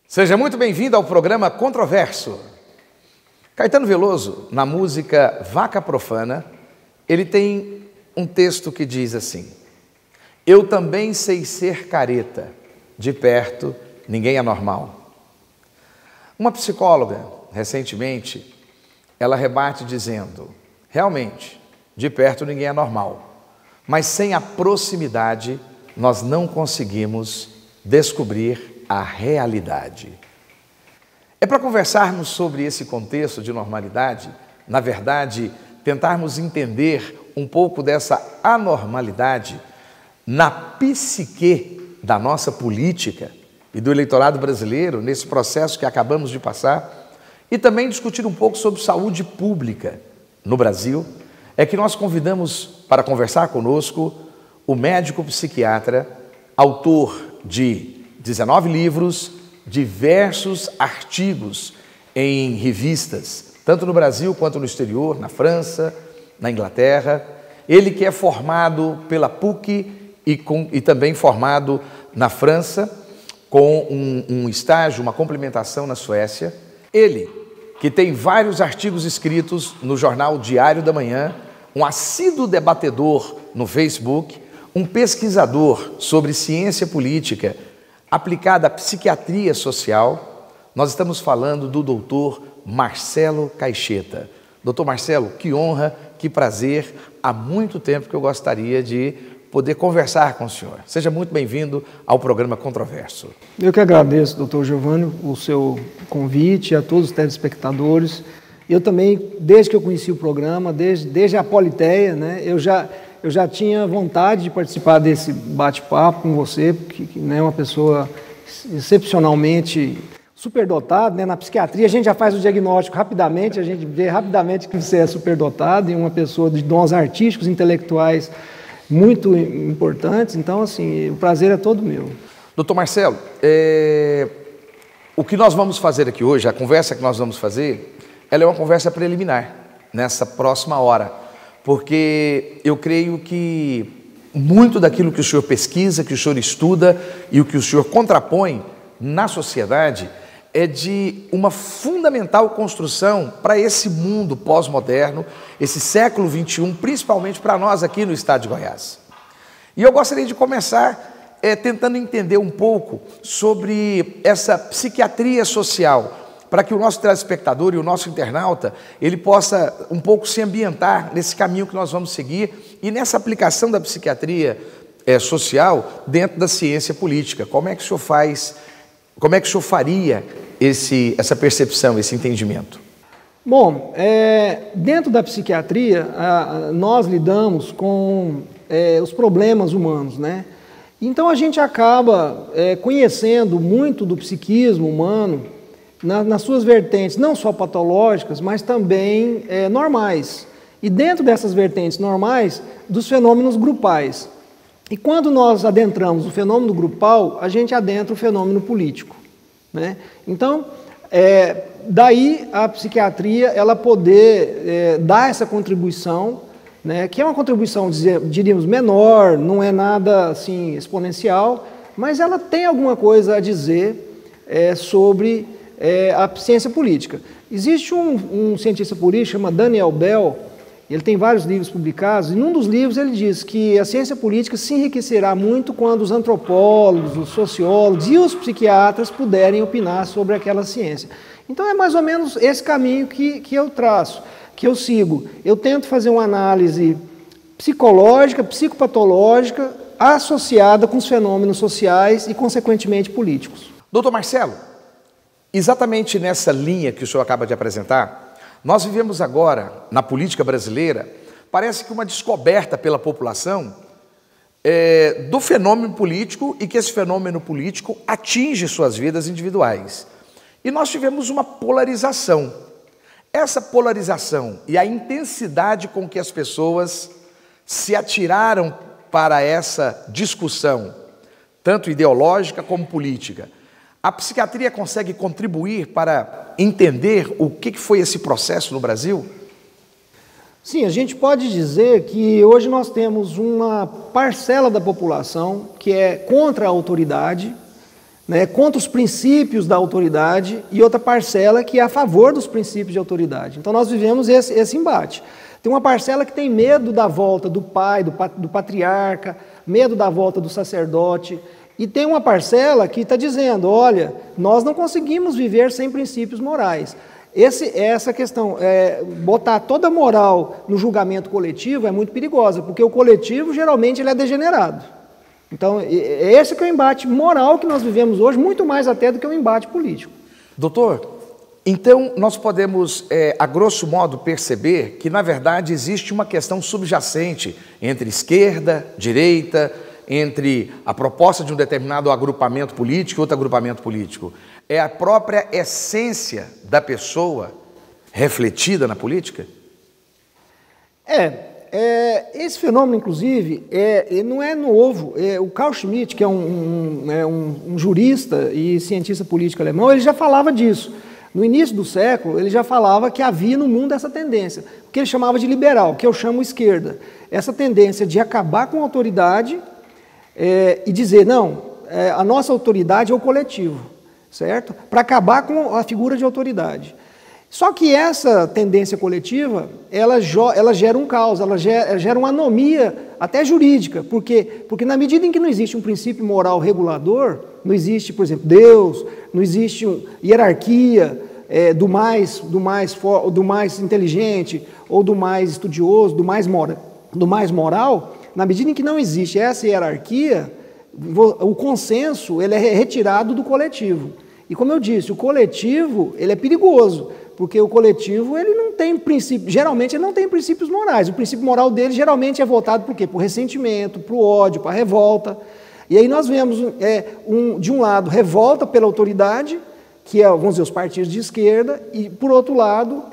Seja muito bem-vindo ao programa Controverso. Caetano Veloso, na música Vaca Profana, ele tem um texto que diz assim: eu também sei ser careta, de perto ninguém é normal. Uma psicóloga, recentemente, ela rebate dizendo: realmente, de perto ninguém é normal, mas sem a proximidade nós não conseguimos descobrir a realidade. É para conversarmos sobre esse contexto de normalidade, na verdade, tentarmos entender um pouco dessa anormalidade na psique da nossa política e do eleitorado brasileiro, nesse processo que acabamos de passar, e também discutir um pouco sobre saúde pública no Brasil, é que nós convidamos para conversar conosco o médico psiquiatra, autor de 19 livros, diversos artigos em revistas, tanto no Brasil quanto no exterior, na França, na Inglaterra. Ele que é formado pela PUC e também formado na França, com um estágio, uma complementação na Suécia. Ele que tem vários artigos escritos no jornal Diário da Manhã, um assíduo debatedor no Facebook, um pesquisador sobre ciência política aplicada à psiquiatria social. Nós estamos falando do doutor Marcelo Caixeta. Doutor Marcelo, que honra, que prazer, há muito tempo que eu gostaria de poder conversar com o senhor. Seja muito bem-vindo ao programa Controverso. Eu que agradeço, doutor Giovanni, o seu convite, a todos os telespectadores. Eu também, desde que eu conheci o programa, desde a Politeia, né, eu já tinha vontade de participar desse bate-papo com você, que é uma pessoa excepcionalmente superdotada, né? Na psiquiatria a gente já faz o diagnóstico rapidamente, a gente vê rapidamente que você é superdotado e uma pessoa de dons artísticos, intelectuais muito importantes. Então, assim, o prazer é todo meu. Doutor Marcelo, o que nós vamos fazer aqui hoje, a conversa que nós vamos fazer, ela é uma conversa preliminar, nessa próxima hora. Porque eu creio que muito daquilo que o senhor pesquisa, que o senhor estuda e o que o senhor contrapõe na sociedade é de uma fundamental construção para esse mundo pós-moderno, esse século XXI, principalmente para nós aqui no estado de Goiás. E eu gostaria de começar tentando entender um pouco sobre essa psiquiatria social, para que o nosso telespectador e o nosso internauta, ele possa um pouco se ambientar nesse caminho que nós vamos seguir e nessa aplicação da psiquiatria social dentro da ciência política. Como é que o senhor faria essa percepção, esse entendimento? Bom, dentro da psiquiatria, nós lidamos com os problemas humanos, né? Então a gente acaba conhecendo muito do psiquismo humano, nas suas vertentes, não só patológicas, mas também normais. E dentro dessas vertentes normais, dos fenômenos grupais. E quando nós adentramos o fenômeno grupal, a gente adentra o fenômeno político, né? Então, daí a psiquiatria ela poder dar essa contribuição, né, que é uma contribuição, diríamos, menor, não é nada assim exponencial, mas ela tem alguma coisa a dizer sobre a ciência política. Existe um cientista político chamado Daniel Bell, ele tem vários livros publicados, e num dos livros ele diz que a ciência política se enriquecerá muito quando os antropólogos, os sociólogos e os psiquiatras puderem opinar sobre aquela ciência. Então é mais ou menos esse caminho que eu traço, que eu sigo. Eu tento fazer uma análise psicológica, psicopatológica, associada com os fenômenos sociais e, consequentemente, políticos. Doutor Marcelo, exatamente nessa linha que o senhor acaba de apresentar, nós vivemos agora, na política brasileira, parece que uma descoberta pela população do fenômeno político e que esse fenômeno político atinge suas vidas individuais. E nós tivemos uma polarização. Essa polarização e a intensidade com que as pessoas se atiraram para essa discussão, tanto ideológica como política, a psiquiatria consegue contribuir para entender o que foi esse processo no Brasil? Sim, a gente pode dizer que hoje nós temos uma parcela da população que é contra a autoridade, né, contra os princípios da autoridade, e outra parcela que é a favor dos princípios de autoridade. Então nós vivemos esse embate. Tem uma parcela que tem medo da volta do pai, do patriarca, medo da volta do sacerdote, e tem uma parcela que está dizendo, olha, nós não conseguimos viver sem princípios morais. Essa questão, botar toda a moral no julgamento coletivo é muito perigosa, porque o coletivo geralmente ele é degenerado. Então, esse que é o embate moral que nós vivemos hoje, muito mais até do que o embate político. Doutor, então nós podemos, a grosso modo, perceber que, na verdade, existe uma questão subjacente entre esquerda, direita, entre a proposta de um determinado agrupamento político e outro agrupamento político. É a própria essência da pessoa refletida na política? Esse fenômeno, inclusive, não é novo. O Carl Schmitt, que é um jurista e cientista político alemão, ele já falava disso. No início do século, ele já falava que havia no mundo essa tendência, que ele chamava de liberal, que eu chamo esquerda. Essa tendência de acabar com a autoridade e dizer, não, a nossa autoridade é o coletivo, certo? Para acabar com a figura de autoridade. Só que essa tendência coletiva, ela gera um caos, ela gera uma anomia até jurídica, porque na medida em que não existe um princípio moral regulador, não existe, por exemplo, Deus, não existe hierarquia do mais inteligente, ou do mais estudioso, do mais moral, na medida em que não existe essa hierarquia, o consenso ele é retirado do coletivo. E como eu disse, o coletivo ele é perigoso, porque o coletivo ele não tem princípio, geralmente ele não tem princípios morais. O princípio moral dele geralmente é voltado por quê? Por ressentimento, para o ódio, para a revolta. E aí nós vemos, de um lado, revolta pela autoridade, que é, vamos dizer, os partidos de esquerda, e, por outro lado,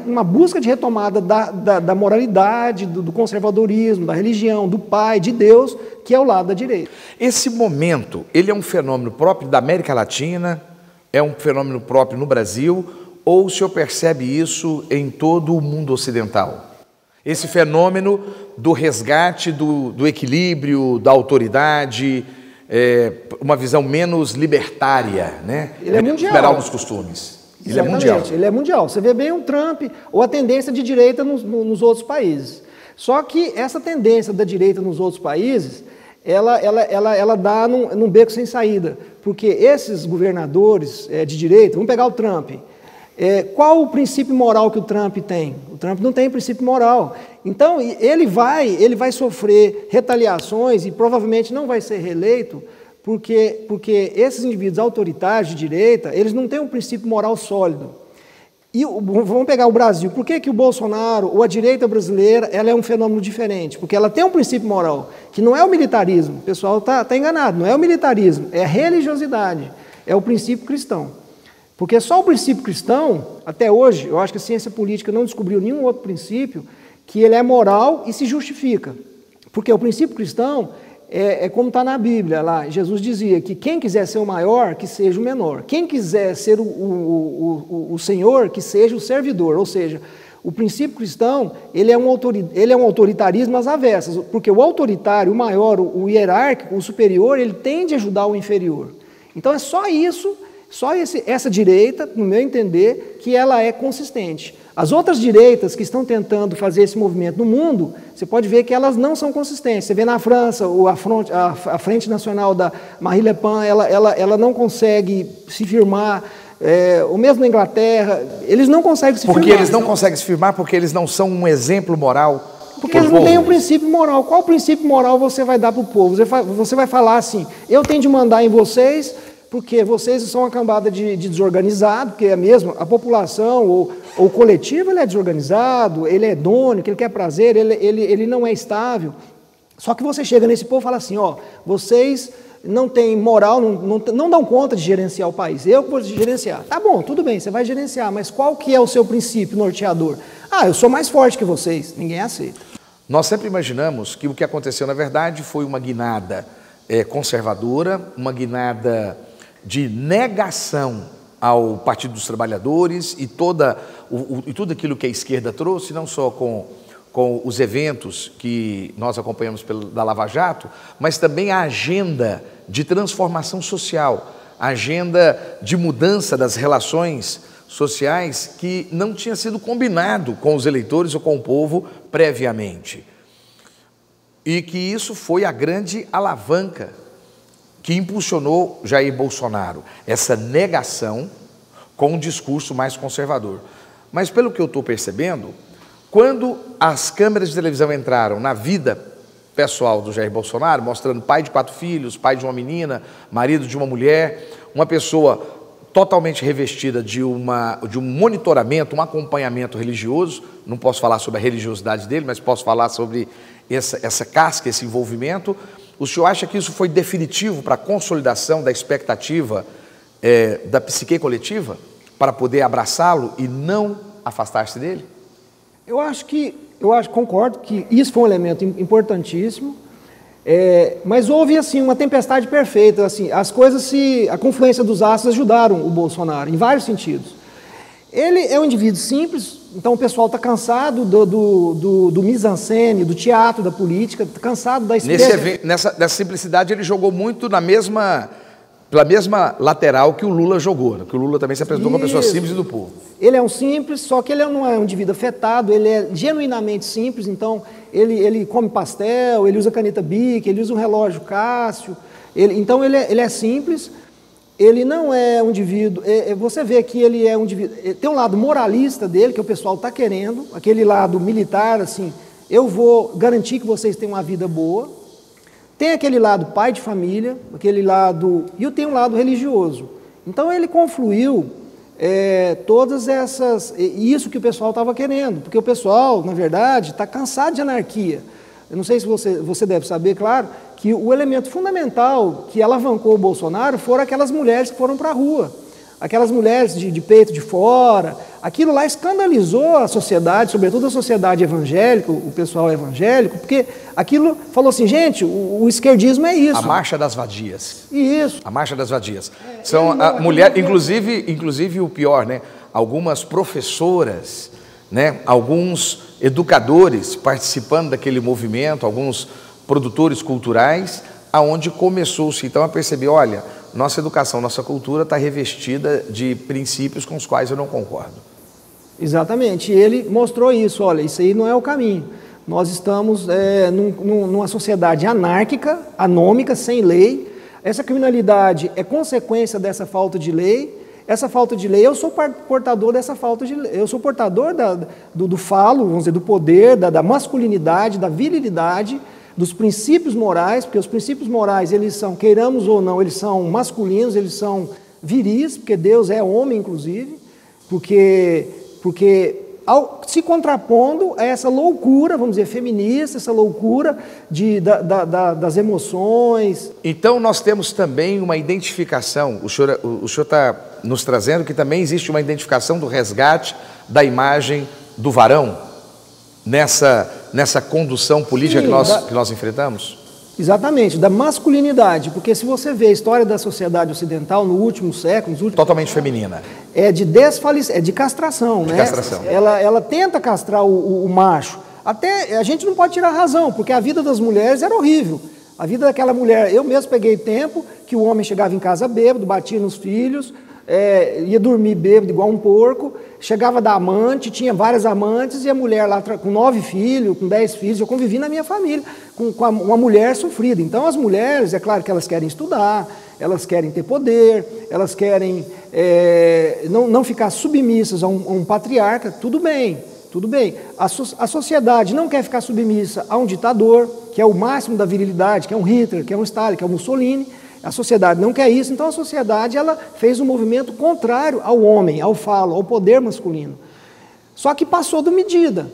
uma busca de retomada da moralidade, do conservadorismo, da religião, do Pai, de Deus, que é o lado da direita. Esse momento, ele é um fenômeno próprio da América Latina, é um fenômeno próprio no Brasil, ou o senhor percebe isso em todo o mundo ocidental? Esse fenômeno do resgate, do equilíbrio, da autoridade, uma visão menos libertária, né? Ele é mundial. Liberal nos costumes. Ele é mundial. Ele é mundial. Você vê bem o Trump ou a tendência de direita nos outros países. Só que essa tendência da direita nos outros países, ela dá num beco sem saída. Porque esses governadores de direita, vamos pegar o Trump. Qual o princípio moral que o Trump tem? O Trump não tem princípio moral. Então, ele vai sofrer retaliações e provavelmente não vai ser reeleito porque esses indivíduos autoritários de direita, eles não têm um princípio moral sólido. E vamos pegar o Brasil. Por que o Bolsonaro ou a direita brasileira ela é um fenômeno diferente? Porque ela tem um princípio moral, que não é o militarismo. O pessoal está enganado. Não é o militarismo, é a religiosidade. É o princípio cristão. Porque só o princípio cristão, até hoje, eu acho que a ciência política não descobriu nenhum outro princípio que ele é moral e se justifica. Porque o princípio cristão é como está na Bíblia, lá Jesus dizia que quem quiser ser o maior, que seja o menor. Quem quiser ser o senhor, que seja o servidor. Ou seja, o princípio cristão, ele é um autoritarismo às avessas, porque o autoritário, o maior, o hierárquico, o superior, ele tende a ajudar o inferior. Então é só isso. Só essa direita, no meu entender, que ela é consistente. As outras direitas que estão tentando fazer esse movimento no mundo, você pode ver que elas não são consistentes. Você vê na França, a Frente Nacional da Marine Le Pen, ela não consegue se firmar, ou mesmo na Inglaterra, eles não conseguem se firmar. Porque eles não conseguem se firmar porque eles não são um exemplo moral. Porque eles não têm um princípio moral. Qual princípio moral você vai dar para o povo? Você vai falar assim, eu tenho de mandar em vocês, porque vocês são uma cambada de desorganizado, porque é mesmo, a população ou o coletivo ele é desorganizado, ele é hedônico, ele quer prazer, ele não é estável. Só que você chega nesse povo e fala assim, ó, vocês não têm moral, não dão conta de gerenciar o país, eu vou gerenciar. Tá bom, tudo bem, você vai gerenciar, mas qual que é o seu princípio norteador? Ah, eu sou mais forte que vocês, ninguém aceita. Nós sempre imaginamos que o que aconteceu na verdade foi uma guinada conservadora, uma guinada de negação ao Partido dos Trabalhadores e tudo aquilo que a esquerda trouxe, não só com com os eventos que nós acompanhamos da Lava Jato, mas também a agenda de transformação social, a agenda de mudança das relações sociais que não tinha sido combinado com os eleitores ou com o povo previamente. E que isso foi a grande alavanca que impulsionou Jair Bolsonaro, essa negação com um discurso mais conservador. Mas pelo que eu estou percebendo, quando as câmeras de televisão entraram na vida pessoal do Jair Bolsonaro, mostrando pai de 4 filhos, pai de uma menina, marido de uma mulher, uma pessoa totalmente revestida de um monitoramento, um acompanhamento religioso, não posso falar sobre a religiosidade dele, mas posso falar sobre essa casca, esse envolvimento. O senhor acha que isso foi definitivo para a consolidação da expectativa da psique coletiva, para poder abraçá-lo e não afastar-se dele? Concordo que isso foi um elemento importantíssimo, mas houve assim uma tempestade perfeita, assim, a confluência dos astros ajudaram o Bolsonaro em vários sentidos. Ele é um indivíduo simples, então o pessoal está cansado do mise-en-scène, do teatro, da política, está cansado da experiência. Nessa simplicidade ele jogou muito pela mesma lateral que o Lula jogou, né? Que o Lula também se apresentou como uma pessoa simples e do povo. Ele é um simples, só que ele não é um indivíduo afetado, ele é genuinamente simples, então ele come pastel, ele usa caneta Bic, ele usa um relógio Cássio, então ele é simples, ele não é um indivíduo, você vê que ele é um indivíduo, tem um lado moralista dele, que o pessoal está querendo, aquele lado militar, assim, eu vou garantir que vocês tenham uma vida boa. Tem aquele lado pai de família, aquele lado... E tem um lado religioso. Então ele confluiu todas essas... Isso que o pessoal estava querendo, porque o pessoal, na verdade, está cansado de anarquia. Eu não sei se você deve saber, claro, que o elemento fundamental que alavancou o Bolsonaro foram aquelas mulheres que foram para a rua. Aquelas mulheres de peito de fora, aquilo lá escandalizou a sociedade, sobretudo a sociedade evangélica, o pessoal evangélico, porque aquilo falou assim, gente, o esquerdismo é isso. A marcha das vadias. Isso. A marcha das vadias. São mulheres, inclusive o pior, né? Algumas professoras, né? Alguns educadores participando daquele movimento, alguns produtores culturais, aonde começou-se então a perceber, olha, nossa educação, nossa cultura está revestida de princípios com os quais eu não concordo. Exatamente, e ele mostrou isso, olha, isso aí não é o caminho. Nós estamos numa sociedade anárquica, anômica, sem lei. Essa criminalidade é consequência dessa falta de lei. Essa falta de lei, eu sou portador dessa falta de lei. Eu sou portador do falo, vamos dizer, do poder, da masculinidade, da virilidade, dos princípios morais, porque os princípios morais, eles são, queiramos ou não, eles são masculinos, eles são viris, porque Deus é homem, inclusive, porque se contrapondo a essa loucura, vamos dizer, feminista, essa loucura das emoções. Então nós temos também uma identificação, o senhor está nos trazendo que também existe uma identificação do resgate da imagem do varão, nessa condução política. Sim, que nós enfrentamos? Exatamente, da masculinidade, porque se você vê a história da sociedade ocidental no último século... Totalmente feminina. É de castração, né? Castração. Ela tenta castrar o macho. Até a gente não pode tirar a razão, porque a vida das mulheres era horrível. A vida daquela mulher, eu mesmo peguei tempo que o homem chegava em casa bêbado, batia nos filhos, ia dormir bêbado igual um porco, chegava da amante, tinha várias amantes, e a mulher lá com 9 filhos, com 10 filhos, eu convivi na minha família com uma mulher sofrida. Então as mulheres, é claro que elas querem estudar, elas querem ter poder, elas querem não ficar submissas a um patriarca, tudo bem. A sociedade não quer ficar submissa a um ditador, que é o máximo da virilidade, que é um Hitler, que é um Stalin, que é um Mussolini. A sociedade não quer isso, então a sociedade ela fez um movimento contrário ao homem, ao falo, ao poder masculino. Só que passou da medida,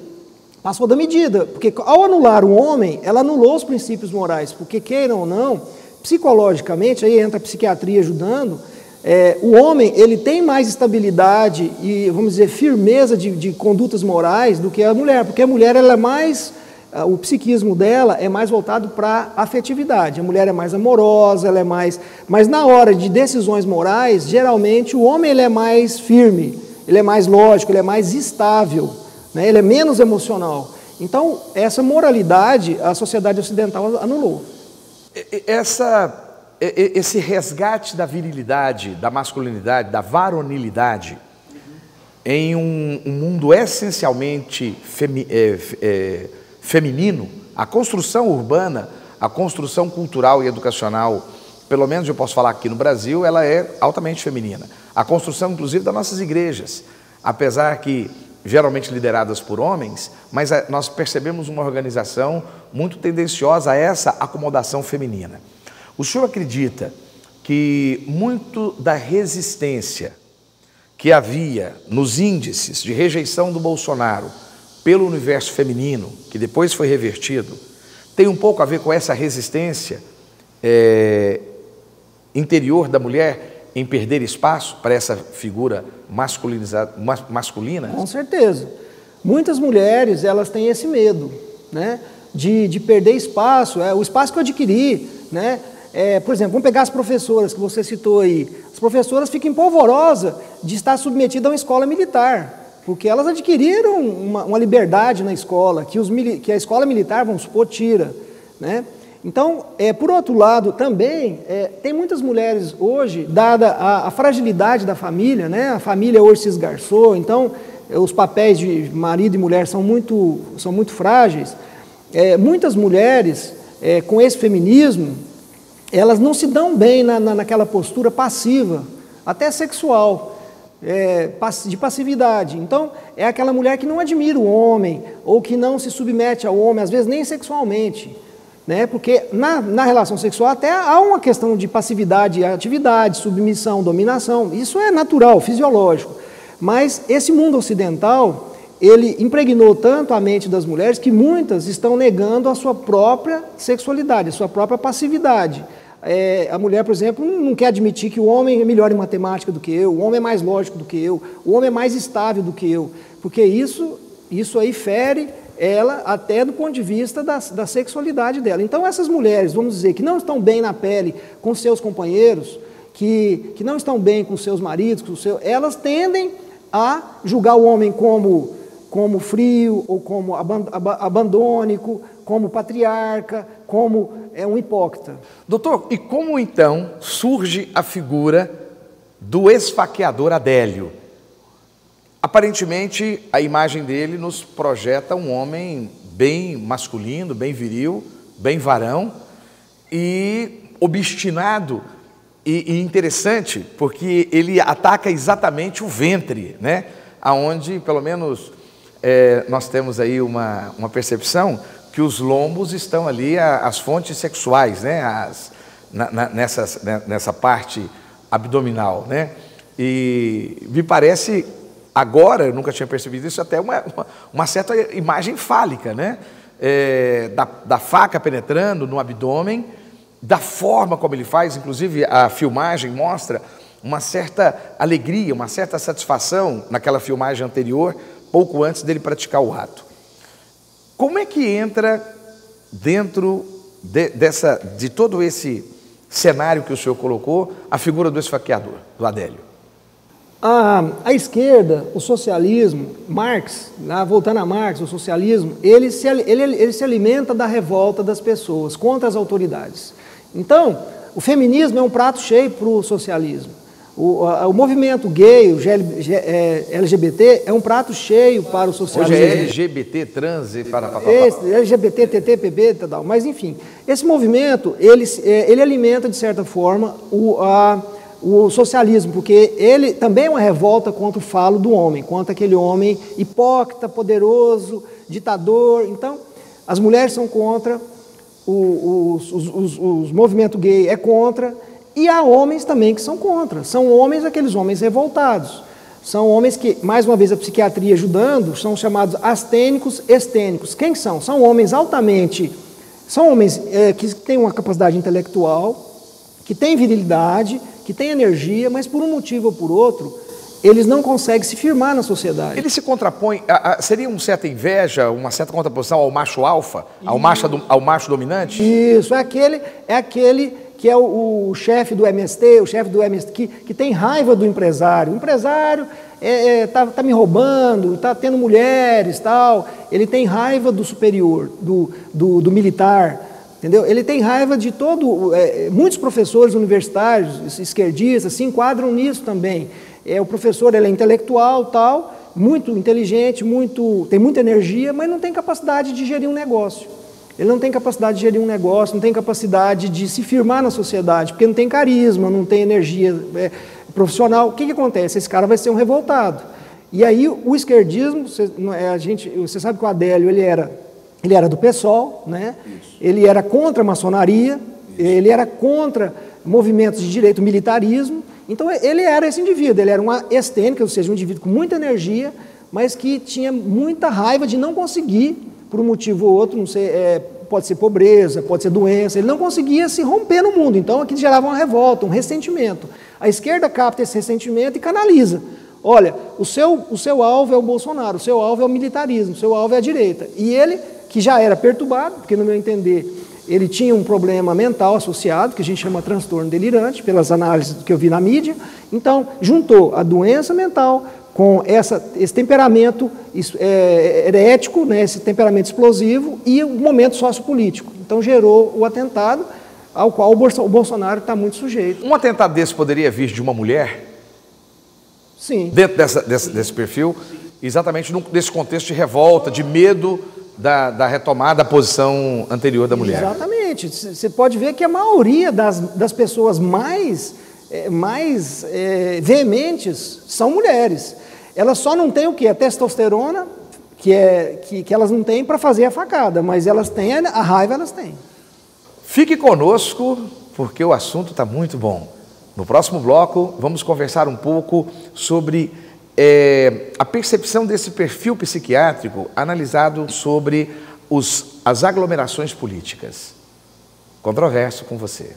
porque ao anular o homem, ela anulou os princípios morais, porque queiram ou não, psicologicamente, aí entra a psiquiatria ajudando, o homem ele tem mais estabilidade e, vamos dizer, firmeza de condutas morais do que a mulher, porque a mulher ela é mais... O psiquismo dela é mais voltado para a afetividade. A mulher é mais amorosa, ela é mais... Mas na hora de decisões morais, geralmente o homem ele é mais firme, ele é mais lógico, ele é mais estável, né? Ele é menos emocional. Então, essa moralidade a sociedade ocidental anulou. Esse resgate da virilidade, da masculinidade, da varonilidade, em um mundo essencialmente feminino, a construção urbana, a construção cultural e educacional, pelo menos eu posso falar aqui no Brasil, ela é altamente feminina. A construção, inclusive, das nossas igrejas, apesar que geralmente lideradas por homens, mas nós percebemos uma organização muito tendenciosa a essa acomodação feminina. O senhor acredita que muito da resistência que havia nos índices de rejeição do Bolsonaro pelo universo feminino, que depois foi revertido, tem um pouco a ver com essa resistência interior da mulher em perder espaço para essa figura masculina? Com certeza. Muitas mulheres, elas têm esse medo, né, de perder espaço, o espaço que eu adquiri, né? Por exemplo, vamos pegar as professoras que você citou aí. As professoras ficam polvorosas de estar submetidas a uma escola militar, porque elas adquiriram uma liberdade na escola, que a escola militar, vamos supor, tira, né? Então, por outro lado, também, tem muitas mulheres hoje, dada a fragilidade da família, né? A família hoje se esgarçou, então os papéis de marido e mulher são muito frágeis. Muitas mulheres, com esse feminismo, elas não se dão bem naquela postura passiva, até sexual, de passividade. Então, é aquela mulher que não admira o homem, ou que não se submete ao homem, às vezes nem sexualmente, né? Porque na relação sexual até há uma questão de passividade, atividade, submissão, dominação. Isso é natural, fisiológico. Mas esse mundo ocidental, ele impregnou tanto a mente das mulheres que muitas estão negando a sua própria sexualidade, a sua própria passividade. A mulher, por exemplo, não quer admitir que o homem é melhor em matemática do que eu, o homem é mais lógico do que eu, o homem é mais estável do que eu, porque isso aí fere ela até do ponto de vista da sexualidade dela. Então essas mulheres, vamos dizer, que não estão bem na pele com seus companheiros, que não estão bem com seus maridos, elas tendem a julgar o homem como frio, ou como abandônico, como patriarca, como um hipócrita. Doutor, e como então surge a figura do esfaqueador Adélio? Aparentemente, a imagem dele nos projeta um homem bem masculino, bem viril, bem varão e obstinado e interessante, porque ele ataca exatamente o ventre, né? Aonde, pelo menos, nós temos aí uma percepção que os lombos estão ali, as fontes sexuais, né? Nessa parte abdominal, né? E me parece, agora, eu nunca tinha percebido isso, até uma certa imagem fálica, né? Da faca penetrando no abdômen, da forma como ele faz, inclusive a filmagem mostra uma certa alegria, uma certa satisfação naquela filmagem anterior, pouco antes dele praticar o ato. Como é que entra dentro de todo esse cenário que o senhor colocou, a figura do esfaqueador, do Adélio? A esquerda, o socialismo, Marx, voltando a Marx, o socialismo, ele se alimenta da revolta das pessoas contra as autoridades. Então, o feminismo é um prato cheio para o socialismo. O movimento gay, o LGBT, é um prato cheio para o socialismo. Hoje é LGBT, trans e LGBT, TT, PB, tal. Mas, enfim, esse movimento, ele alimenta, de certa forma, o socialismo, porque ele também é uma revolta contra o falo do homem, contra aquele homem hipócrita, poderoso, ditador. Então, as mulheres são contra, os movimentos gay é contra, e há homens também que são contra. São homens, aqueles homens revoltados. São homens que, mais uma vez a psiquiatria ajudando, são chamados astênicos, estênicos. Quem são? São homens são homens que têm uma capacidade intelectual, que têm virilidade, que têm energia, mas por um motivo ou por outro, eles não conseguem se firmar na sociedade. Ele se contrapõe, seria uma certa inveja, uma certa contraposição ao macho alfa, ao macho dominante? Isso, é aquele que é o chefe do MST, que tem raiva do empresário. O empresário tá me roubando, tá tendo mulheres, tal. Ele tem raiva do superior, do militar. Entendeu? Ele tem raiva de muitos professores universitários, esquerdistas, se enquadram nisso também. O professor ele é intelectual, tal, muito inteligente, tem muita energia, mas não tem capacidade de gerir um negócio. Ele não tem capacidade de gerir um negócio, não tem capacidade de se firmar na sociedade, porque não tem carisma, não tem energia profissional. O que acontece? Esse cara vai ser um revoltado. E aí o esquerdismo, você sabe que o Adélio ele era do PSOL, né? Ele era contra a maçonaria, ele era contra movimentos de direito, militarismo. Então ele era esse indivíduo, ele era um estênico, ou seja, um indivíduo com muita energia, mas que tinha muita raiva de não conseguir, por um motivo ou outro, não sei, pode ser pobreza, pode ser doença, ele não conseguia se romper no mundo. Então aquilo gerava uma revolta, um ressentimento. A esquerda capta esse ressentimento e canaliza. Olha, o seu alvo é o Bolsonaro, o seu alvo é o militarismo, o seu alvo é a direita. E ele, que já era perturbado, porque no meu entender ele tinha um problema mental associado, que a gente chama transtorno delirante, pelas análises que eu vi na mídia. Então, juntou a doença mental com esse temperamento herético, né, esse temperamento explosivo e o momento sociopolítico. Então, gerou o atentado ao qual o Bolsonaro está muito sujeito. Um atentado desse poderia vir de uma mulher? Sim. Dentro desse perfil? Exatamente nesse contexto de revolta, de medo da retomada da posição anterior da mulher. Exatamente. Você pode ver que a maioria das pessoas mais veementes são mulheres. Elas só não têm o quê? A testosterona, que elas não têm para fazer a facada, mas elas têm, a raiva elas têm. Fique conosco, porque o assunto está muito bom. No próximo bloco, vamos conversar um pouco sobre a percepção desse perfil psiquiátrico analisado sobre as aglomerações políticas. Controverso com você.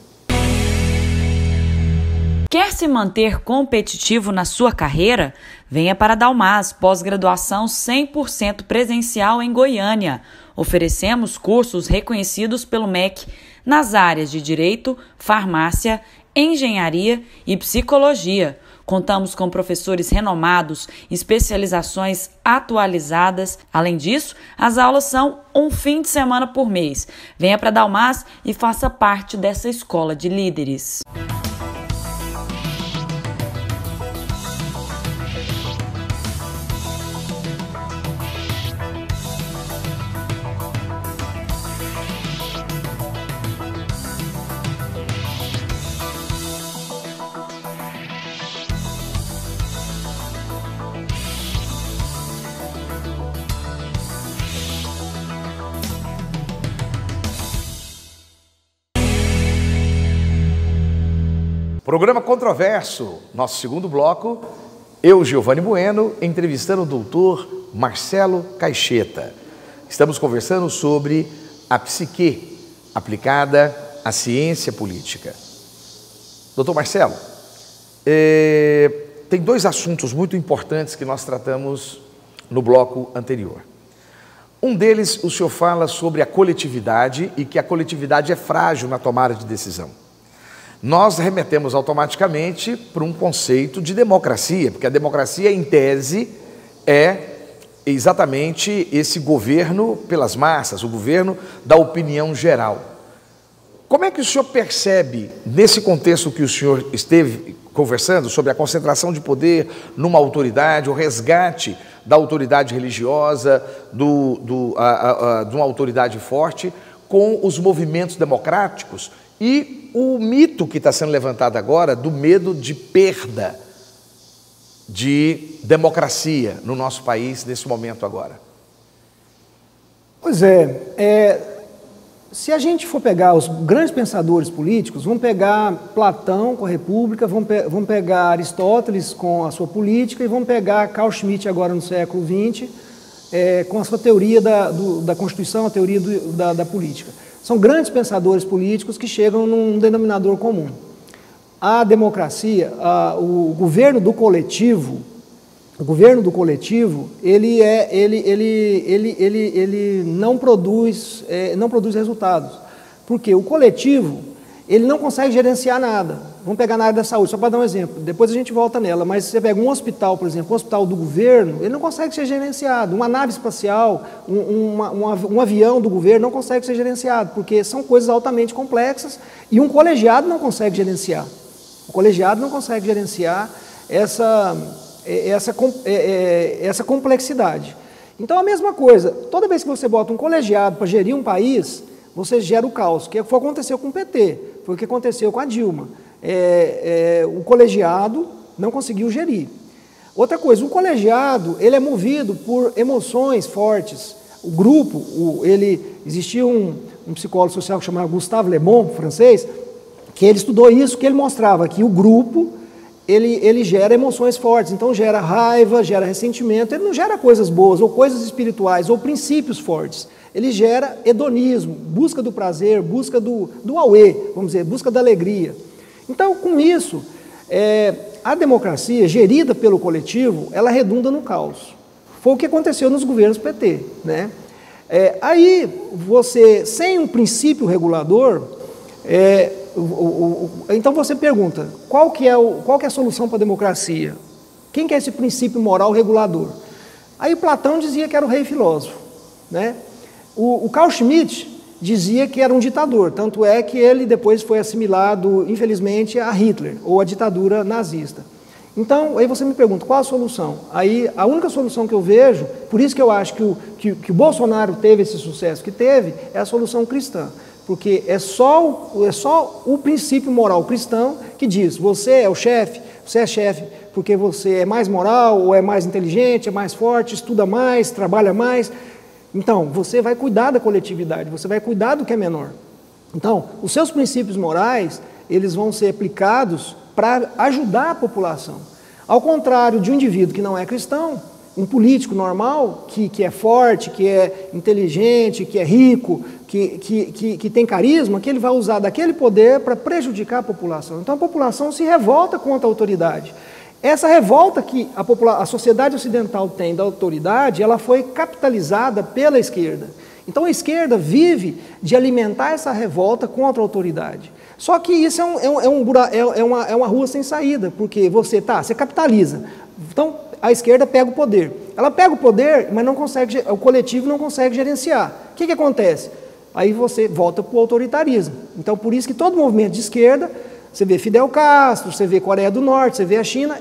Quer se manter competitivo na sua carreira? Venha para a Dalmas, pós-graduação 100% presencial em Goiânia. Oferecemos cursos reconhecidos pelo MEC nas áreas de Direito, Farmácia, Engenharia e Psicologia. Contamos com professores renomados, especializações atualizadas. Além disso, as aulas são um fim de semana por mês. Venha para a Dalmas e faça parte dessa escola de líderes. Programa Controverso, nosso segundo bloco, eu, Giovanni Bueno, entrevistando o doutor Marcelo Caixeta. Estamos conversando sobre a psique aplicada à ciência política. Doutor Marcelo, tem dois assuntos muito importantes que nós tratamos no bloco anterior. Um deles, o senhor fala sobre a coletividade e que a coletividade é frágil na tomada de decisão. Nós remetemos automaticamente para um conceito de democracia, porque a democracia, em tese, é exatamente esse governo pelas massas, o governo da opinião geral. Como é que o senhor percebe, nesse contexto que o senhor esteve conversando, sobre a concentração de poder numa autoridade, o resgate da autoridade religiosa, de uma autoridade forte, com os movimentos democráticos e o mito que está sendo levantado agora do medo de perda de democracia no nosso país nesse momento agora? Pois se a gente for pegar os grandes pensadores políticos, vamos pegar Platão com a República, vamos pegar Aristóteles com a sua política e vamos pegar Carl Schmitt agora no século XX com a sua teoria da Constituição, a teoria da política. São grandes pensadores políticos que chegam num denominador comum. A democracia, o governo do coletivo, ele não produz resultados, porque o coletivo ele não consegue gerenciar nada. Vamos pegar na área da saúde, só para dar um exemplo, depois a gente volta nela, mas se você pega um hospital, por exemplo, um hospital do governo, ele não consegue ser gerenciado. Uma nave espacial, um avião do governo não consegue ser gerenciado, porque são coisas altamente complexas e um colegiado não consegue gerenciar. O colegiado não consegue gerenciar essa complexidade. Então, a mesma coisa, toda vez que você bota um colegiado para gerir um país, você gera o caos, que foi o que aconteceu com o PT, foi o que aconteceu com a Dilma. O colegiado não conseguiu gerir. Outra coisa, o colegiado, ele é movido por emoções fortes. O grupo, existia um psicólogo social que chamava Gustave Le Bon, francês, que ele estudou isso, que ele mostrava que o grupo, ele gera emoções fortes, então gera raiva, gera ressentimento, ele não gera coisas boas, ou coisas espirituais, ou princípios fortes. Ele gera hedonismo, busca do prazer, busca do auê, vamos dizer, busca da alegria. Então, com isso, a democracia gerida pelo coletivo, ela redunda no caos. Foi o que aconteceu nos governos PT, né? Aí, você, sem um princípio regulador, então você pergunta, qual que é a solução para a democracia? Quem que é esse princípio moral regulador? Aí Platão dizia que era o rei filósofo, né? O Carl Schmitt dizia que era um ditador, tanto é que ele depois foi assimilado, infelizmente, a Hitler, ou a ditadura nazista. Então, aí você me pergunta, qual a solução? Aí, a única solução que eu vejo, por isso que eu acho que o Bolsonaro teve esse sucesso que teve, é a solução cristã. Porque é só o princípio moral cristão que diz, você é o chefe, você é chefe porque você é mais moral, ou é mais inteligente, é mais forte, estuda mais, trabalha mais. Então, você vai cuidar da coletividade, você vai cuidar do que é menor. Então, os seus princípios morais, eles vão ser aplicados para ajudar a população. Ao contrário de um indivíduo que não é cristão, um político normal, que é forte, que é inteligente, que é rico, que tem carisma, que ele vai usar daquele poder para prejudicar a população. Então, a população se revolta contra a autoridade. Essa revolta que a sociedade ocidental tem da autoridade, ela foi capitalizada pela esquerda. Então a esquerda vive de alimentar essa revolta contra a autoridade. Só que isso é uma rua sem saída, porque você capitaliza. Então a esquerda pega o poder. Ela pega o poder, mas o coletivo não consegue gerenciar. O que acontece? Aí você volta para o autoritarismo. Então por isso que todo movimento de esquerda, você vê Fidel Castro, você vê Coreia do Norte, você vê a China,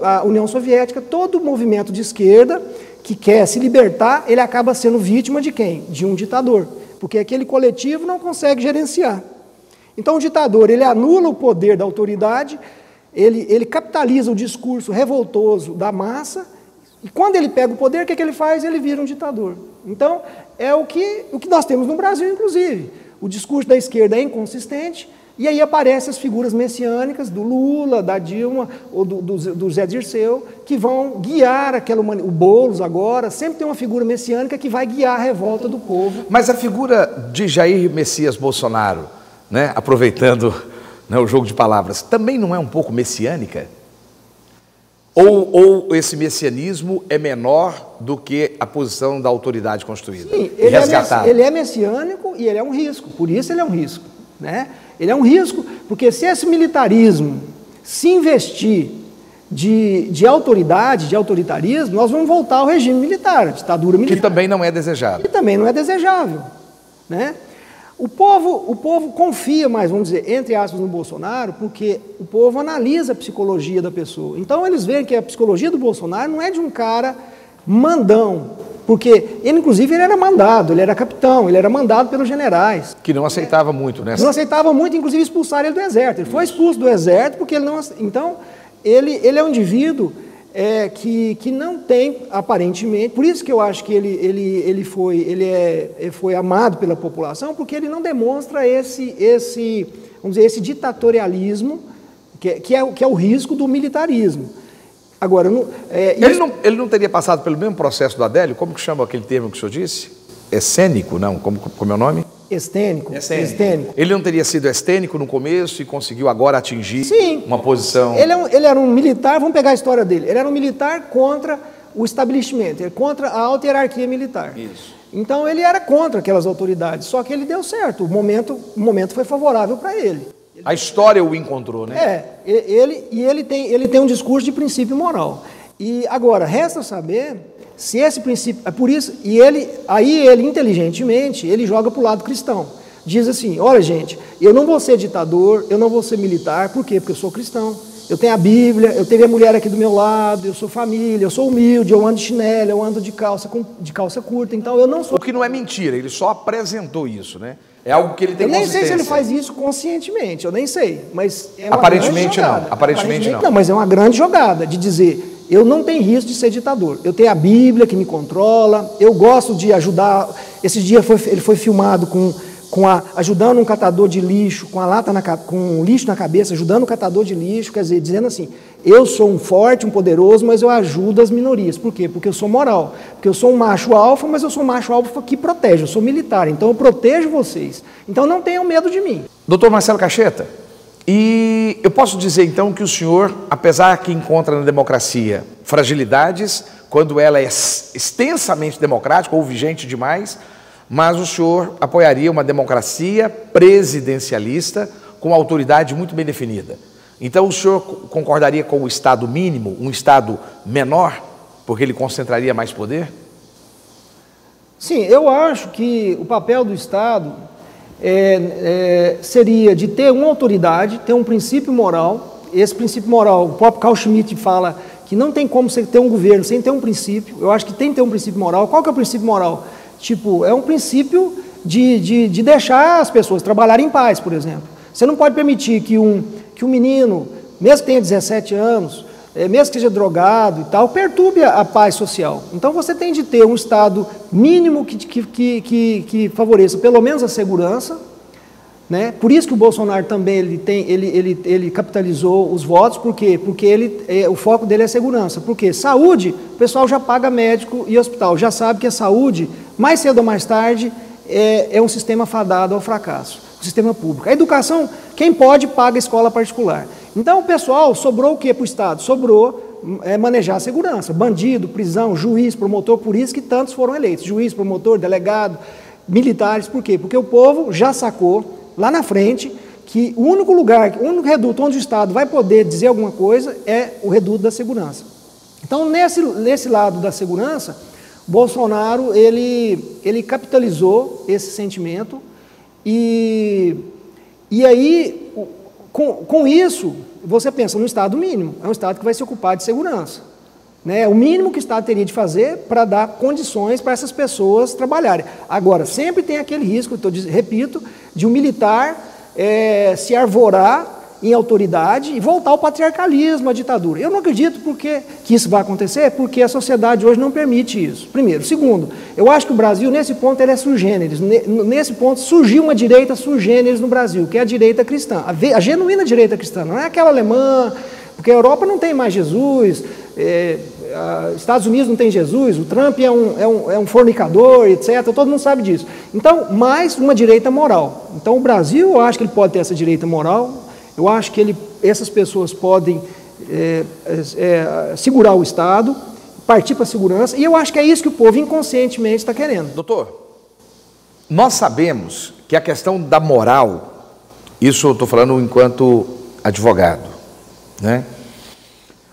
a União Soviética, todo movimento de esquerda que quer se libertar, ele acaba sendo vítima de quem? De um ditador, porque aquele coletivo não consegue gerenciar. Então o ditador, ele anula o poder da autoridade, ele capitaliza o discurso revoltoso da massa, e quando ele pega o poder, o que ele faz? Ele vira um ditador. Então, é o que nós temos no Brasil, inclusive. O discurso da esquerda é inconsistente, e aí aparecem as figuras messiânicas do Lula, da Dilma, ou do Zé Dirceu, que vão guiar o Boulos agora, sempre tem uma figura messiânica que vai guiar a revolta do povo. Mas a figura de Jair Messias Bolsonaro, né, aproveitando, né, o jogo de palavras, também não é um pouco messiânica? Ou esse messianismo é menor do que a posição da autoridade construída? Sim, ele é messiânico e ele é um risco, por isso ele é um risco, né? Ele é um risco, porque se esse militarismo se investir de autoridade, de autoritarismo, nós vamos voltar ao regime militar, a ditadura militar. Que também não é desejável. Que também não é desejável, né? O povo confia mais, vamos dizer, entre aspas, no Bolsonaro, porque o povo analisa a psicologia da pessoa. Então eles veem que a psicologia do Bolsonaro não é de um cara mandão, porque ele, inclusive, ele era mandado, ele era capitão, ele era mandado pelos generais. Que não aceitava muito, né? Não aceitava muito, inclusive expulsaram ele do exército. Ele foi expulso do exército porque ele não... Então, ele é um indivíduo que não tem, aparentemente... Por isso que eu acho que ele foi amado pela população, porque ele não demonstra vamos dizer, esse ditatorialismo, que é o risco do militarismo. Agora, ele não teria passado pelo mesmo processo do Adélio? Como que chama aquele termo que o senhor disse? Escênico, não? Como é o nome? Estênico. Ele não teria sido estênico no começo e conseguiu agora atingir uma posição... Ele era um militar, vamos pegar a história dele, ele era um militar contra o establishment, contra a alta hierarquia militar. Isso. Então ele era contra aquelas autoridades, só que ele deu certo, o momento foi favorável para ele. A história o encontrou, né? Ele tem um discurso de princípio moral. E agora, resta saber se esse princípio, é por isso, ele inteligentemente, ele joga para o lado cristão. Diz assim, olha gente, eu não vou ser ditador, eu não vou ser militar, por quê? Porque eu sou cristão. Eu tenho a Bíblia, eu tenho a mulher aqui do meu lado, eu sou família, eu sou humilde, eu ando de chinelo, eu ando de calça curta, então eu não sou... O que não é mentira, ele só apresentou isso, né? É algo que ele tem consistência. Eu nem sei se ele faz isso conscientemente, eu nem sei, mas é uma aparentemente não, aparentemente não. Não, mas é uma grande jogada de dizer, eu não tenho risco de ser ditador, eu tenho a Bíblia que me controla, eu gosto de ajudar, esse dia ele foi filmado ajudando um catador de lixo, com lixo na cabeça, ajudando o catador de lixo, quer dizer, dizendo assim, eu sou um forte, um poderoso, mas eu ajudo as minorias. Por quê? Porque eu sou moral. Porque eu sou um macho alfa, mas eu sou um macho alfa que protege, eu sou militar, então eu protejo vocês. Então não tenham medo de mim. Doutor Marcelo Cacheta, e eu posso dizer então que o senhor, apesar que encontra na democracia fragilidades, quando ela é extensamente democrática ou vigente demais, mas o senhor apoiaria uma democracia presidencialista com autoridade muito bem definida. Então o senhor concordaria com o Estado mínimo, um Estado menor, porque ele concentraria mais poder? Sim, eu acho que o papel do Estado seria de ter uma autoridade, ter um princípio moral. Esse princípio moral, o próprio Carl Schmitt fala que não tem como você ter um governo sem ter um princípio. Eu acho que tem que ter um princípio moral. Qual que é o princípio moral? Tipo, é um princípio de deixar as pessoas trabalharem em paz, por exemplo. Você não pode permitir que um menino, mesmo que tenha 17 anos, mesmo que seja drogado e tal, perturbe a paz social. Então você tem de ter um Estado mínimo que favoreça pelo menos a segurança, né? Por isso que o Bolsonaro também ele capitalizou os votos, por quê? Porque o foco dele é a segurança. Porque saúde, o pessoal já paga médico e hospital, já sabe que a saúde, mais cedo ou mais tarde, é um sistema fadado ao fracasso, o sistema público. A educação, quem pode, paga a escola particular. Então o pessoal, sobrou o que para o Estado? Sobrou manejar a segurança, bandido, prisão, juiz, promotor, por isso que tantos foram eleitos, juiz, promotor, delegado, militares, por quê? Porque o povo já sacou, lá na frente, que o único lugar, o único reduto onde o Estado vai poder dizer alguma coisa é o reduto da segurança. Então, nesse lado da segurança, Bolsonaro, ele capitalizou esse sentimento e aí, com isso, você pensa no Estado mínimo, é um Estado que vai se ocupar de segurança. Né? O mínimo que o Estado teria de fazer para dar condições para essas pessoas trabalharem. Agora, sempre tem aquele risco, repito, de um militar se arvorar em autoridade e voltar ao patriarcalismo, à ditadura. Eu não acredito que isso vai acontecer, porque a sociedade hoje não permite isso. Primeiro. Segundo, eu acho que o Brasil, nesse ponto, ele é sui generis. Nesse ponto, surgiu uma direita sui generis no Brasil, que é a direita cristã. A genuína direita cristã, não é aquela alemã, porque a Europa não tem mais Jesus, Estados Unidos não tem Jesus, o Trump é um fornicador, etc. Todo mundo sabe disso. Então, mais uma direita moral. Então, o Brasil, eu acho que ele pode ter essa direita moral, eu acho que essas pessoas podem segurar o Estado, partir para a segurança, e eu acho que é isso que o povo inconscientemente está querendo. Doutor, nós sabemos que a questão da moral, isso eu estou falando enquanto advogado, né?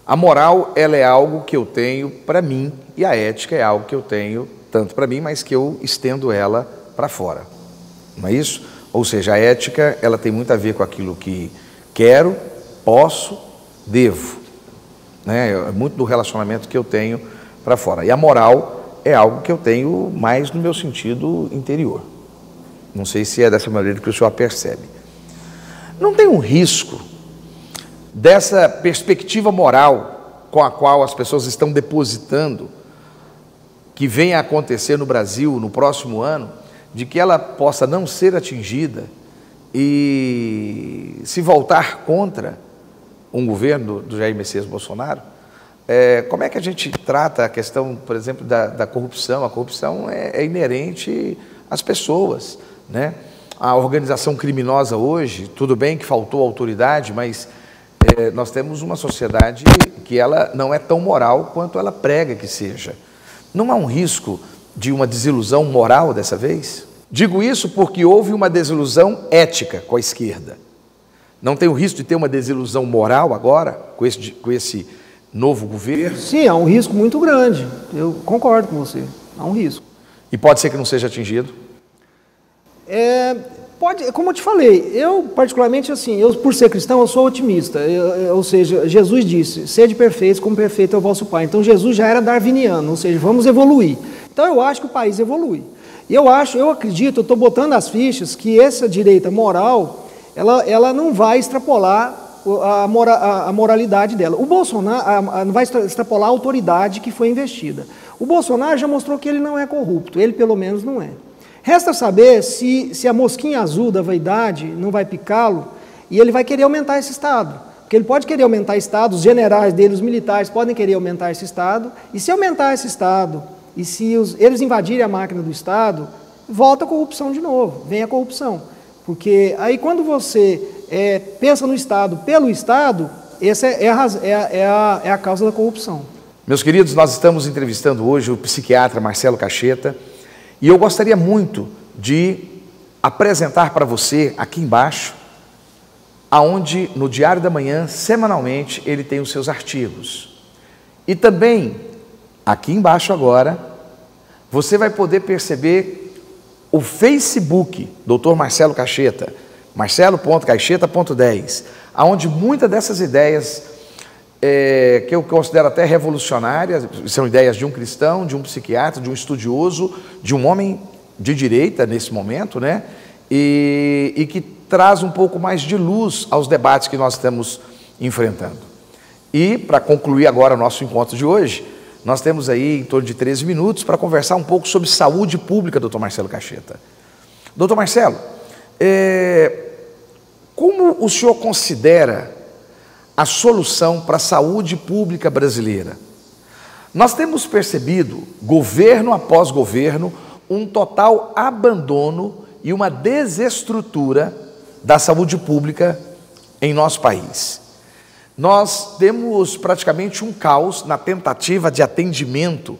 A moral, ela é algo que eu tenho para mim, e a ética é algo que eu tenho tanto para mim, mas que eu estendo ela para fora, não é isso? Ou seja, a ética, ela tem muito a ver com aquilo que quero, posso, devo, né? É muito do relacionamento que eu tenho para fora. E a moral é algo que eu tenho mais no meu sentido interior. Não sei se é dessa maneira que o senhor percebe. Não tem um risco dessa perspectiva moral com a qual as pessoas estão depositando, que venha a acontecer no Brasil no próximo ano, de que ela possa não ser atingida e se voltar contra um governo do Jair Messias Bolsonaro? Como é que a gente trata a questão, por exemplo, da corrupção? A corrupção é inerente às pessoas, né? A organização criminosa hoje, tudo bem que faltou autoridade, mas nós temos uma sociedade que ela não é tão moral quanto ela prega que seja. Não há um risco de uma desilusão moral dessa vez? Digo isso porque houve uma desilusão ética com a esquerda. Não tem o risco de ter uma desilusão moral agora com esse novo governo? Sim, há um risco muito grande. Eu concordo com você. Há um risco. E pode ser que não seja atingido? Pode, como eu te falei, eu particularmente assim, por ser cristão, eu sou otimista. Ou seja, Jesus disse, sede perfeitos como perfeito é o vosso Pai. Então Jesus já era darwiniano, ou seja, vamos evoluir. Então eu acho que o país evolui. E eu acredito, eu estou botando as fichas que essa direita moral, ela não vai extrapolar a moralidade dela. O Bolsonaro não vai extrapolar a autoridade que foi investida. O Bolsonaro já mostrou que ele não é corrupto, ele pelo menos não é. Resta saber se a mosquinha azul da vaidade não vai picá-lo e ele vai querer aumentar esse Estado. Porque ele pode querer aumentar Estado, os generais dele, os militares podem querer aumentar esse Estado, e se aumentar esse Estado, e se eles invadirem a máquina do Estado, volta a corrupção de novo, vem a corrupção. Porque aí quando você pensa no Estado pelo Estado, essa é a causa da corrupção. Meus queridos, nós estamos entrevistando hoje o psiquiatra Marcelo Cacheta, e eu gostaria muito de apresentar para você, aqui embaixo, aonde no Diário da Manhã, semanalmente, ele tem os seus artigos. E também, aqui embaixo agora, você vai poder perceber o Facebook, Dr. Marcelo Cacheta, marcelo.cacheta.10, aonde muitas dessas ideias, que eu considero até revolucionárias, são ideias de um cristão, de um psiquiatra, de um estudioso, de um homem de direita nesse momento, né? E que traz um pouco mais de luz aos debates que nós estamos enfrentando. E, para concluir agora o nosso encontro de hoje, nós temos aí em torno de 13 minutos para conversar um pouco sobre saúde pública, doutor Marcelo Cacheta. Doutor Marcelo, como o senhor considera a solução para a saúde pública brasileira? Nós temos percebido, governo após governo, um total abandono e uma desestrutura da saúde pública em nosso país. Nós temos praticamente um caos na tentativa de atendimento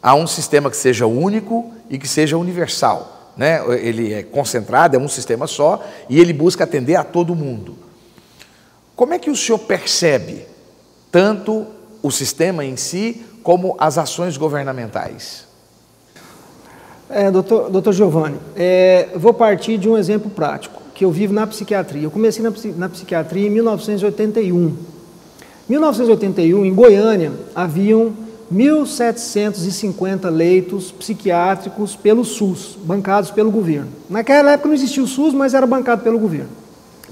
a um sistema que seja único e que seja universal, né? Ele é concentrado, é um sistema só e ele busca atender a todo mundo. Como é que o senhor percebe tanto o sistema em si como as ações governamentais? Doutor Giovanni, vou partir de um exemplo prático que eu vivo na psiquiatria. Eu comecei na psiquiatria em 1981. Em 1981, em Goiânia, haviam 1.750 leitos psiquiátricos pelo SUS, bancados pelo governo. Naquela época não existia o SUS, mas era bancado pelo governo.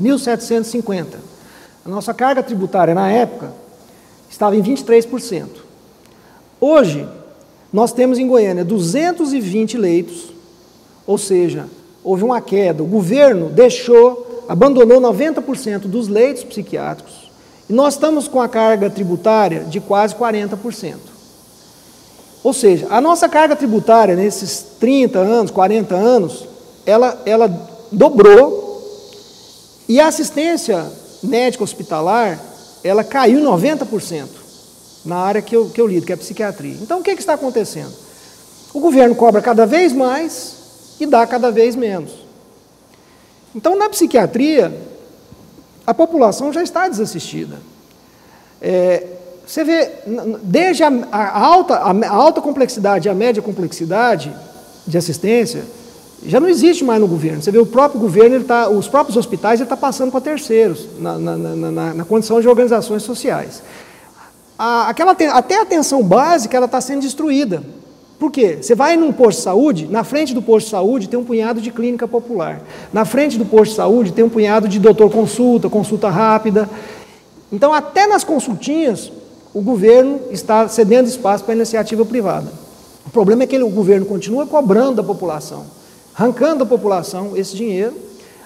1.750. A nossa carga tributária, na época, estava em 23%. Hoje, nós temos em Goiânia 220 leitos, ou seja, houve uma queda. O governo abandonou 90% dos leitos psiquiátricos, e nós estamos com a carga tributária de quase 40%. Ou seja, a nossa carga tributária nesses 30 anos, 40 anos, ela dobrou, e a assistência médica hospitalar, ela caiu 90% na área que eu lido, que é a psiquiatria. Então, o que está acontecendo? O governo cobra cada vez mais e dá cada vez menos. Então, na psiquiatria, a população já está desassistida. Você vê, desde a alta complexidade e a média complexidade de assistência, já não existe mais no governo. Você vê, o próprio governo, os próprios hospitais, ele está passando para terceiros, na condição de organizações sociais. Até a atenção básica, ela está sendo destruída. Por quê? Você vai num posto de saúde, na frente do posto de saúde tem um punhado de clínica popular. Na frente do posto de saúde tem um punhado de doutor consulta rápida. Então, até nas consultinhas, o governo está cedendo espaço para a iniciativa privada. O problema é que o governo continua cobrando da população, arrancando da população esse dinheiro.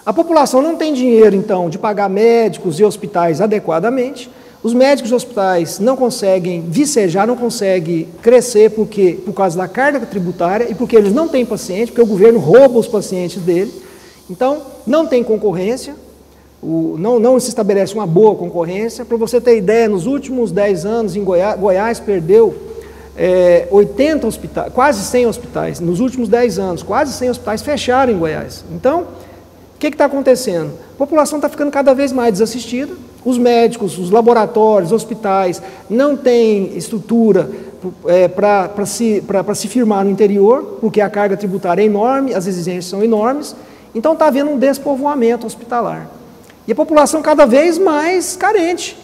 A população não tem dinheiro, então, de pagar médicos e hospitais adequadamente. Os médicos e hospitais não conseguem vicejar, não conseguem crescer por causa da carga tributária e porque eles não têm paciente, porque o governo rouba os pacientes dele. Então, não tem concorrência, não se estabelece uma boa concorrência. Para você ter ideia, nos últimos 10 anos, em Goiás perdeu 80 hospitais, quase 100 hospitais, nos últimos 10 anos, quase 100 hospitais fecharam em Goiás. Então, o que está acontecendo? A população está ficando cada vez mais desassistida, os médicos, os laboratórios, os hospitais não têm estrutura para se firmar no interior, porque a carga tributária é enorme, as exigências são enormes, então está havendo um despovoamento hospitalar. E a população cada vez mais carente.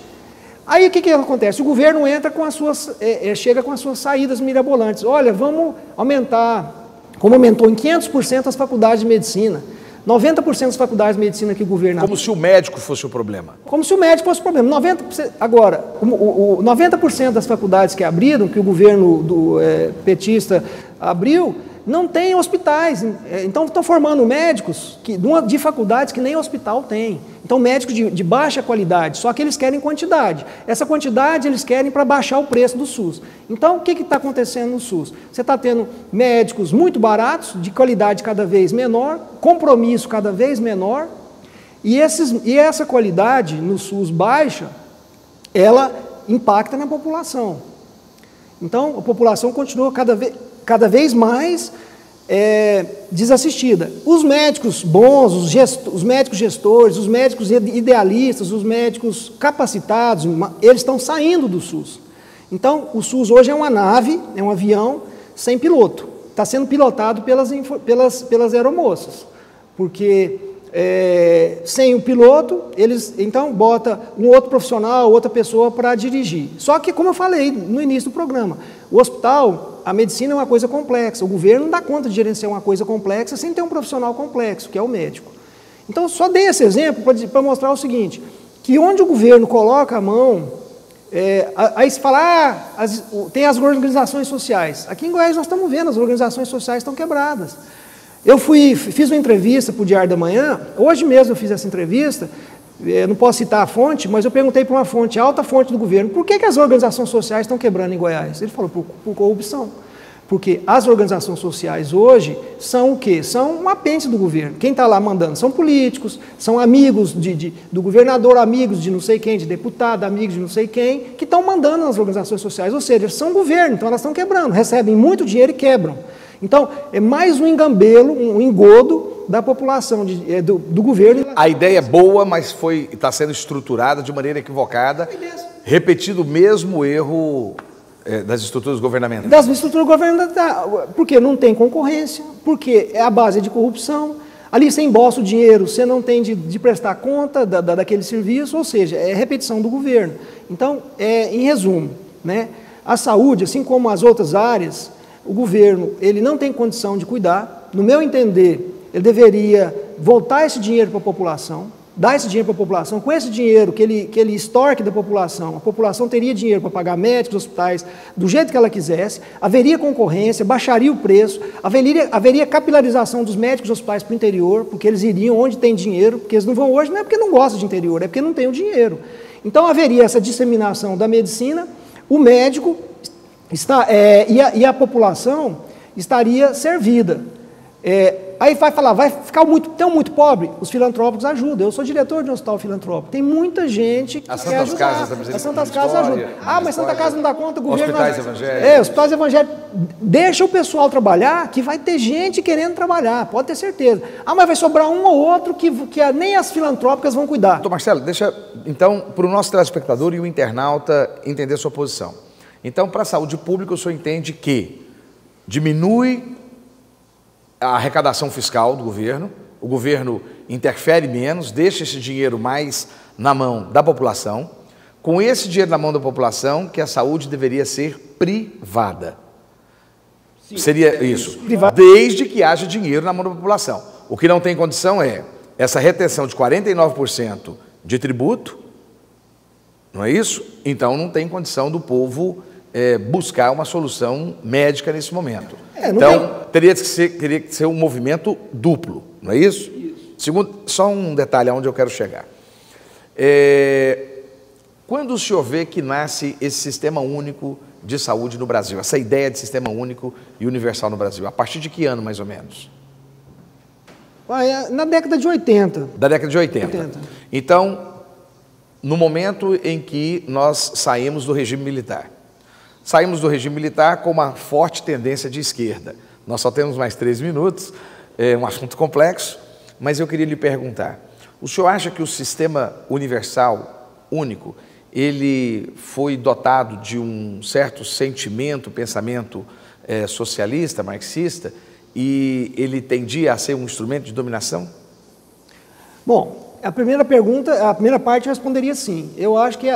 Aí o que acontece? O governo entra com as suas, chega com as suas saídas mirabolantes. Olha, vamos aumentar, como aumentou em 500% as faculdades de medicina, 90% das faculdades de medicina que o governo... Como se o médico fosse o problema. Como se o médico fosse o problema. 90%, agora, 90% das faculdades que abriram, que o governo petista abriu, não tem hospitais. Então estão formando médicos de faculdades que nem hospital tem. Então médicos de baixa qualidade, só que eles querem quantidade. Essa quantidade eles querem para baixar o preço do SUS. Então o que está acontecendo no SUS? Você está tendo médicos muito baratos, de qualidade cada vez menor, compromisso cada vez menor, e essa qualidade no SUS baixa, ela impacta na população. Então a população continua cada vez mais desassistida. Os médicos bons, os médicos gestores, os médicos idealistas, os médicos capacitados, eles estão saindo do SUS. Então, o SUS hoje é uma nave, é um avião sem piloto. Está sendo pilotado pelas aeromoças, porque sem o piloto, eles então botam um outro profissional, outra pessoa para dirigir. Só que, como eu falei no início do programa, o hospital, a medicina é uma coisa complexa, o governo não dá conta de gerenciar uma coisa complexa sem ter um profissional complexo, que é o médico. Então, só dei esse exemplo para mostrar o seguinte, que onde o governo coloca a mão, aí se fala, tem as organizações sociais. Aqui em Goiás nós estamos vendo, as organizações sociais estão quebradas. Eu fiz uma entrevista para o Diário da Manhã, hoje mesmo eu fiz essa entrevista, não posso citar a fonte, mas eu perguntei para uma fonte, alta fonte do governo, por que as organizações sociais estão quebrando em Goiás? Ele falou, por corrupção. Porque as organizações sociais hoje são o quê? São um apêndice do governo. Quem está lá mandando são políticos, são amigos do governador, amigos de não sei quem, de deputado, amigos de não sei quem, que estão mandando nas organizações sociais, ou seja, são governo, então elas estão quebrando, recebem muito dinheiro e quebram. Então, é mais um engambelo, um engodo da população, do governo. A ideia é boa, mas está sendo estruturada de maneira equivocada, repetindo o mesmo erro das estruturas governamentais. Das estruturas governamentais, porque não tem concorrência, porque é a base de corrupção. Ali você embolsa o dinheiro, você não tem de prestar conta daquele serviço, ou seja, é repetição do governo. Então, em resumo, né, a saúde, assim como as outras áreas, o governo ele não tem condição de cuidar. No meu entender, ele deveria voltar esse dinheiro para a população, dar esse dinheiro para a população. Com esse dinheiro que ele extorque da população, a população teria dinheiro para pagar médicos, hospitais, do jeito que ela quisesse, haveria concorrência, baixaria o preço, haveria capilarização dos médicos dos hospitais para o interior, porque eles iriam onde tem dinheiro, porque eles não vão hoje, não é porque não gostam de interior, é porque não tem o dinheiro. Então haveria essa disseminação da medicina, o médico e a população estaria servida. Aí vai falar, vai ficar muito pobre? Os filantrópicos ajudam. Eu sou diretor de um hospital filantrópico. Tem muita gente que quer ajudar. As Santas Casas ajudam. Mas Santa Casa não dá conta, o governo... Hospitais evangélicos. Hospitais evangélicos. Deixa o pessoal trabalhar, que vai ter gente querendo trabalhar, pode ter certeza. Mas vai sobrar um ou outro que nem as filantrópicas vão cuidar. Doutor Marcelo, deixa, então, para o nosso telespectador e o internauta entender a sua posição. Então, para a saúde pública, o senhor entende que diminui a arrecadação fiscal do governo, o governo interfere menos, deixa esse dinheiro mais na mão da população. Com esse dinheiro na mão da população, que a saúde deveria ser privada. Sim, seria isso, desde que haja dinheiro na mão da população. O que não tem condição é essa retenção de 49% de tributo, não é isso? Então não tem condição do povo buscar uma solução médica nesse momento. Então, teria que ser um movimento duplo, não é isso? Segundo, só um detalhe aonde eu quero chegar. Quando o senhor vê que nasce esse sistema único de saúde no Brasil, essa ideia de sistema único e universal no Brasil, a partir de que ano, mais ou menos? Na década de 80. Da década de 80. Então, no momento em que nós saímos do regime militar, saímos do regime militar com uma forte tendência de esquerda. Nós só temos mais 3 minutos, é um assunto complexo, mas eu queria lhe perguntar, o senhor acha que o sistema universal, único, ele foi dotado de um certo sentimento, pensamento socialista, marxista, e ele tendia a ser um instrumento de dominação? Bom, a primeira parte eu responderia sim. Eu acho que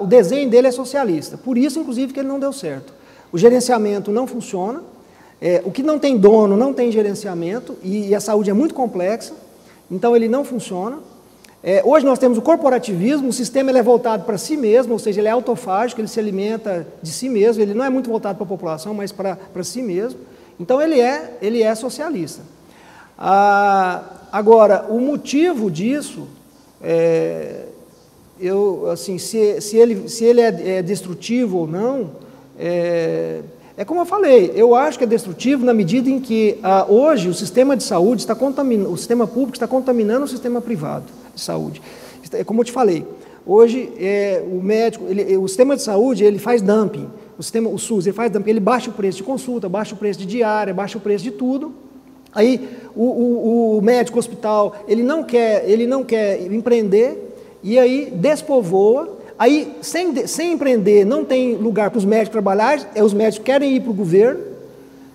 o desenho dele é socialista, por isso, inclusive, que ele não deu certo. O gerenciamento não funciona, o que não tem dono não tem gerenciamento, e a saúde é muito complexa, então ele não funciona. Hoje nós temos o corporativismo, o sistema ele é voltado para si mesmo, ou seja, ele é autofágico, ele se alimenta de si mesmo, ele não é muito voltado para a população, mas para si mesmo. Então ele é socialista. Agora, o motivo disso, se ele é destrutivo ou não, como eu falei, eu acho que é destrutivo na medida em que hoje o sistema de saúde está contaminando, o sistema público está contaminando o sistema privado de saúde. Como eu te falei, hoje o médico, o sistema de saúde ele faz dumping, o SUS ele faz dumping, ele baixa o preço de consulta, baixa o preço de diária, baixa o preço de tudo. Aí o médico, o hospital, ele não quer empreender e aí despovoa. Aí, sem empreender, não tem lugar para os médicos trabalhar, os médicos querem ir para o governo,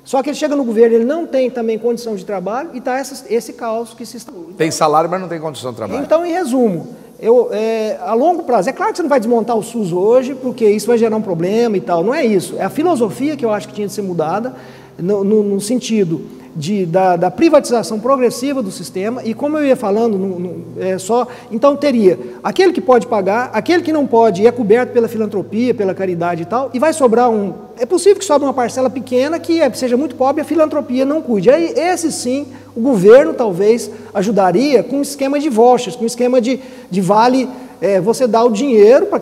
só que ele chega no governo, ele não tem também condição de trabalho e está esse caos que se instaurou. Então, tem salário, mas não tem condição de trabalho. Então, em resumo, a longo prazo, é claro que você não vai desmontar o SUS hoje, porque isso vai gerar um problema e tal, não é isso. É a filosofia que eu acho que tinha de ser mudada, no sentido da privatização progressiva do sistema, e como eu ia falando, então teria aquele que pode pagar, aquele que não pode é coberto pela filantropia, pela caridade e tal, e vai sobrar é possível que sobre uma parcela pequena que seja muito pobre e a filantropia não cuide. Aí esse sim, o governo talvez ajudaria com um esquema de vouchers, com um esquema de vale, você dá o dinheiro para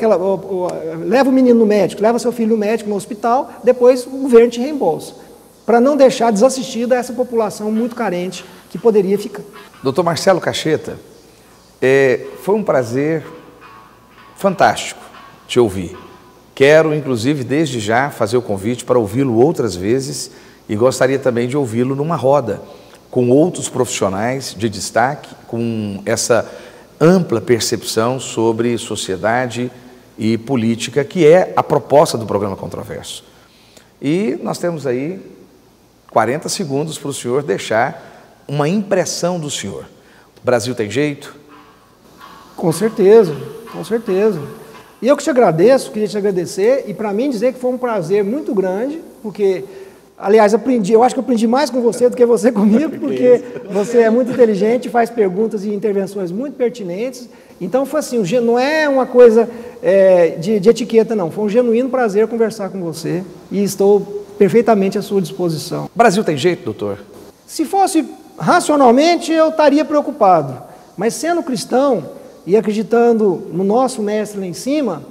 leva o menino no médico, leva seu filho no médico, no hospital, depois o governo te reembolsa, para não deixar desassistida essa população muito carente que poderia ficar. Dr. Marcelo Cacheta, foi um prazer fantástico te ouvir. Quero, inclusive, desde já fazer o convite para ouvi-lo outras vezes e gostaria também de ouvi-lo numa roda com outros profissionais de destaque, com essa ampla percepção sobre sociedade e política, que é a proposta do programa Controverso. E nós temos aí 40 segundos para o senhor deixar uma impressão do senhor. O Brasil tem jeito? Com certeza, com certeza. E eu que te agradeço, queria te agradecer, e para mim dizer que foi um prazer muito grande, porque, aliás, eu acho que eu aprendi mais com você do que você comigo, porque você é muito inteligente, faz perguntas e intervenções muito pertinentes. Então foi assim, não é uma coisa de etiqueta não, foi um genuíno prazer conversar com você, e estou perfeitamente à sua disposição. O Brasil tem jeito, doutor? Se fosse racionalmente, eu estaria preocupado. Mas sendo cristão e acreditando no nosso mestre lá em cima,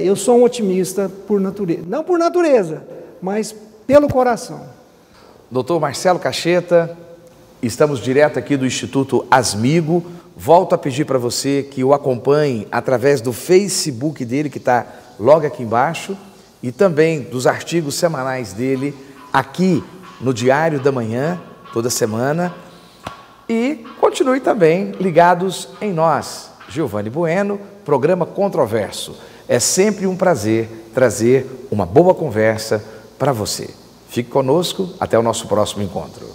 eu sou um otimista por natureza. Não por natureza, mas pelo coração. Doutor Marcelo Cacheta, estamos direto aqui do Instituto Asmigo. Volto a pedir para você que o acompanhe através do Facebook dele, que está logo aqui embaixo, e também dos artigos semanais dele aqui no Diário da Manhã, toda semana. E continue também ligados em nós, Giovanni Bueno, programa Controverso. É sempre um prazer trazer uma boa conversa para você. Fique conosco, até o nosso próximo encontro.